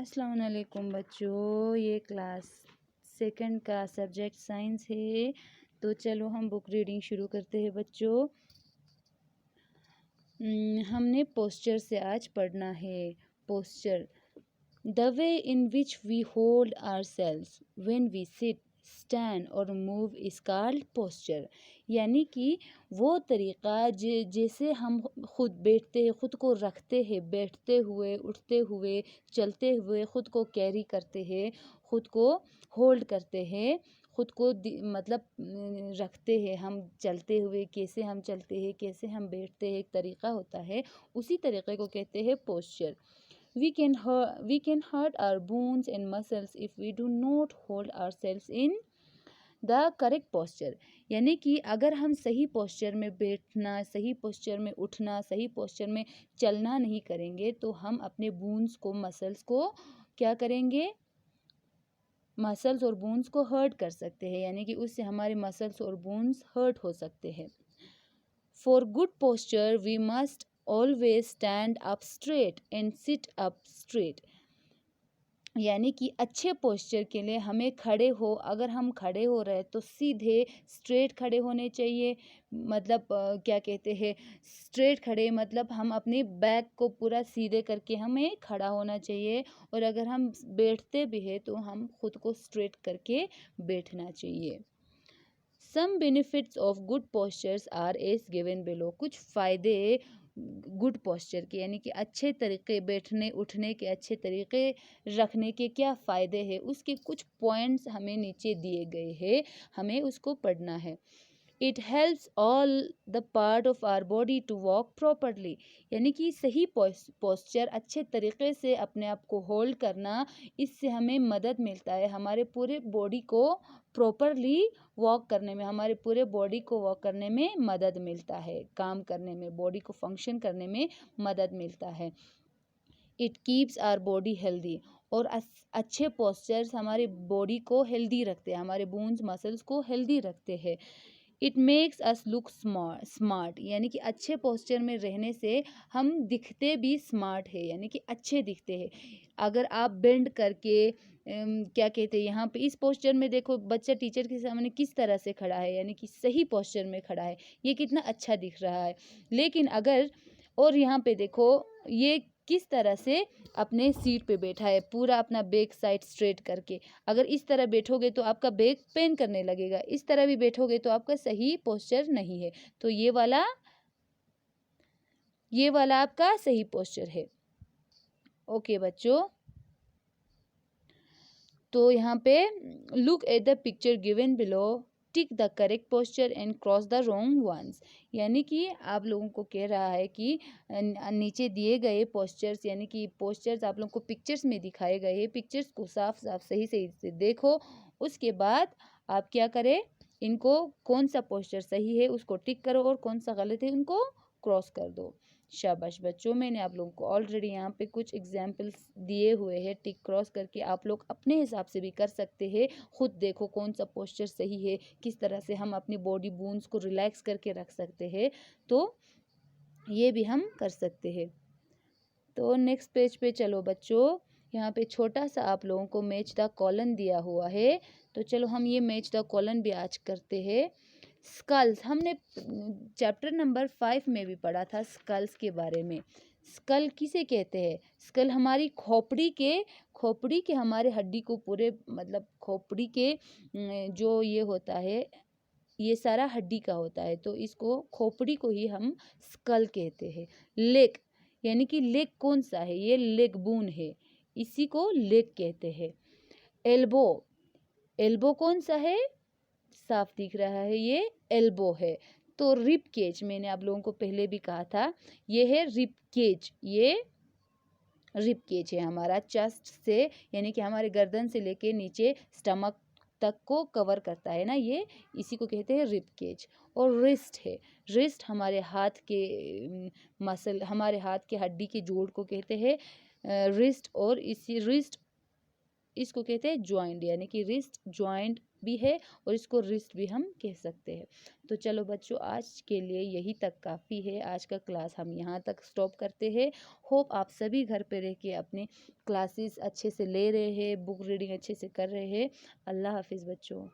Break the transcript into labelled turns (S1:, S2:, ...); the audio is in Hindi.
S1: अस्सलाम वालेकुम बच्चों, ये क्लास सेकंड का सब्जेक्ट साइंस है। तो चलो हम बुक रीडिंग शुरू करते हैं बच्चों। हमने पोस्चर से आज पढ़ना है। Posture, the way in which we hold ourselves when we sit, stand और मूव इज कॉल्ड पोस्चर। यानी कि वो तरीक़ा जैसे हम खुद बैठते हैं, ख़ुद को रखते हैं, बैठते हुए, उठते हुए, चलते हुए ख़ुद को कैरी करते हैं, ख़ुद को होल्ड करते हैं, ख़ुद को मतलब रखते हैं। हम चलते हुए कैसे हम चलते हैं, कैसे हम बैठते हैं, एक तरीक़ा होता है, उसी तरीक़े को कहते हैं posture. We can hurt our bones and muscles if we do not hold ourselves in the correct posture। यानी कि अगर हम सही पोस्चर में बैठना, सही पोस्चर में उठना, सही पोस्चर में चलना नहीं करेंगे तो हम अपने बोन्स को, मसल्स को क्या करेंगे, मसल्स और बोन्स को हर्ट कर सकते हैं। यानी कि उससे हमारे मसल्स और बोन्स हर्ट हो सकते हैं। For good posture we must always stand up straight and sit up straight। यानी कि अच्छे पोस्चर के लिए हमें खड़े हो, अगर हम खड़े हो रहे तो सीधे स्ट्रेट खड़े होने चाहिए। मतलब क्या कहते हैं, स्ट्रेट खड़े मतलब हम अपने बैक को पूरा सीधे करके हमें खड़ा होना चाहिए। और अगर हम बैठते भी हैं तो हम खुद को स्ट्रेट करके बैठना चाहिए। Some benefits of good postures are as given below. कुछ फ़ायदे गुड पोस्चर के, यानी कि अच्छे तरीके, बैठने उठने के अच्छे तरीके रखने के क्या फ़ायदे हैं, उसके कुछ पॉइंट्स हमें नीचे दिए गए हैं, हमें उसको पढ़ना है। It helps all the part of our body to walk properly. यानी कि सही पोस्चर, अच्छे तरीके से अपने आप को होल्ड करना, इससे हमें मदद मिलता है हमारे पूरे बॉडी को प्रॉपरली वॉक करने में, हमारे पूरे बॉडी को वॉक करने में मदद मिलता है, काम करने में, बॉडी को फंक्शन करने में मदद मिलता है। It keeps our body healthy. और अच्छे पोस्चर्स हमारी बॉडी को हेल्दी रखते हैं, हमारे बोन्स मसल्स को हेल्दी रखते हैं। It makes us look smart. यानी कि अच्छे पोस्चर में रहने से हम दिखते भी स्मार्ट है, यानी कि अच्छे दिखते हैं। अगर आप बेंड करके क्या कहते हैं, यहाँ पे इस पोस्चर में देखो बच्चा टीचर के सामने किस तरह से खड़ा है, यानी कि सही पोस्चर में खड़ा है, ये कितना अच्छा दिख रहा है। लेकिन अगर, और यहाँ पे देखो ये किस तरह से अपने सीट पे बैठा है, पूरा अपना बैक साइड स्ट्रेट करके। अगर इस तरह बैठोगे तो आपका बैक पेन करने लगेगा, इस तरह भी बैठोगे तो आपका सही पोस्चर नहीं है। तो ये वाला आपका सही पोस्चर है। ओके बच्चों, तो यहाँ पे look at the picture given below, tick the correct posture and cross the wrong ones. यानी कि आप लोगों को कह रहा है कि नीचे दिए गए पोस्चर्स, यानी कि पोस्चर्स आप लोगों को पिक्चर्स में दिखाए गए हैं, पिक्चर्स को साफ साफ सही सही से देखो। उसके बाद आप क्या करें, इनको कौन सा पोस्चर सही है उसको टिक करो और कौन सा गलत है उनको क्रॉस कर दो। शाबाश बच्चों, मैंने आप लोगों को ऑलरेडी यहाँ पे कुछ एग्जाम्पल्स दिए हुए हैं, टिक क्रॉस करके आप लोग अपने हिसाब से भी कर सकते हैं। खुद देखो कौन सा पोस्चर सही है, किस तरह से हम अपनी बॉडी बोन्स को रिलैक्स करके रख सकते हैं, तो ये भी हम कर सकते हैं। तो नेक्स्ट पेज पे चलो बच्चों, यहाँ पे छोटा सा आप लोगों को मैच द कॉलन दिया हुआ है। तो चलो हम ये मैच द कॉलन भी आज करते हैं। स्कल्स, हमने चैप्टर नंबर 5 में भी पढ़ा था स्कल्स के बारे में। स्कल किसे कहते हैं, स्कल हमारी खोपड़ी के हमारे हड्डी को पूरे, मतलब खोपड़ी के जो ये होता है, ये सारा हड्डी का होता है, तो इसको खोपड़ी को ही हम स्कल कहते हैं। लेग, यानी कि लेग कौन सा है, ये लेग बोन है, इसी को लेग कहते हैं। एल्बो, एल्बो कौन सा है, साफ दिख रहा है, ये एल्बो है। तो रिब केज, मैंने आप लोगों को पहले भी कहा था, ये है रिब केज, ये रिब केज है हमारा चेस्ट से, यानी कि हमारे गर्दन से लेके नीचे स्टमक तक को कवर करता है ना, ये इसी को कहते हैं रिब केज। और रिस्ट है, रिस्ट हमारे हाथ के मसल, हमारे हाथ के हड्डी के जोड़ को कहते हैं रिस्ट। और इसी रिस्ट, इसको कहते हैं जॉइंट, यानी कि रिस्ट जॉइंट भी है और इसको रिस्ट भी हम कह सकते हैं। तो चलो बच्चों, आज के लिए यही तक काफ़ी है। आज का क्लास हम यहाँ तक स्टॉप करते हैं। होप आप सभी घर पे रह के अपने क्लासेस अच्छे से ले रहे हैं, बुक रीडिंग अच्छे से कर रहे हैं। अल्लाह हाफिज़ बच्चों।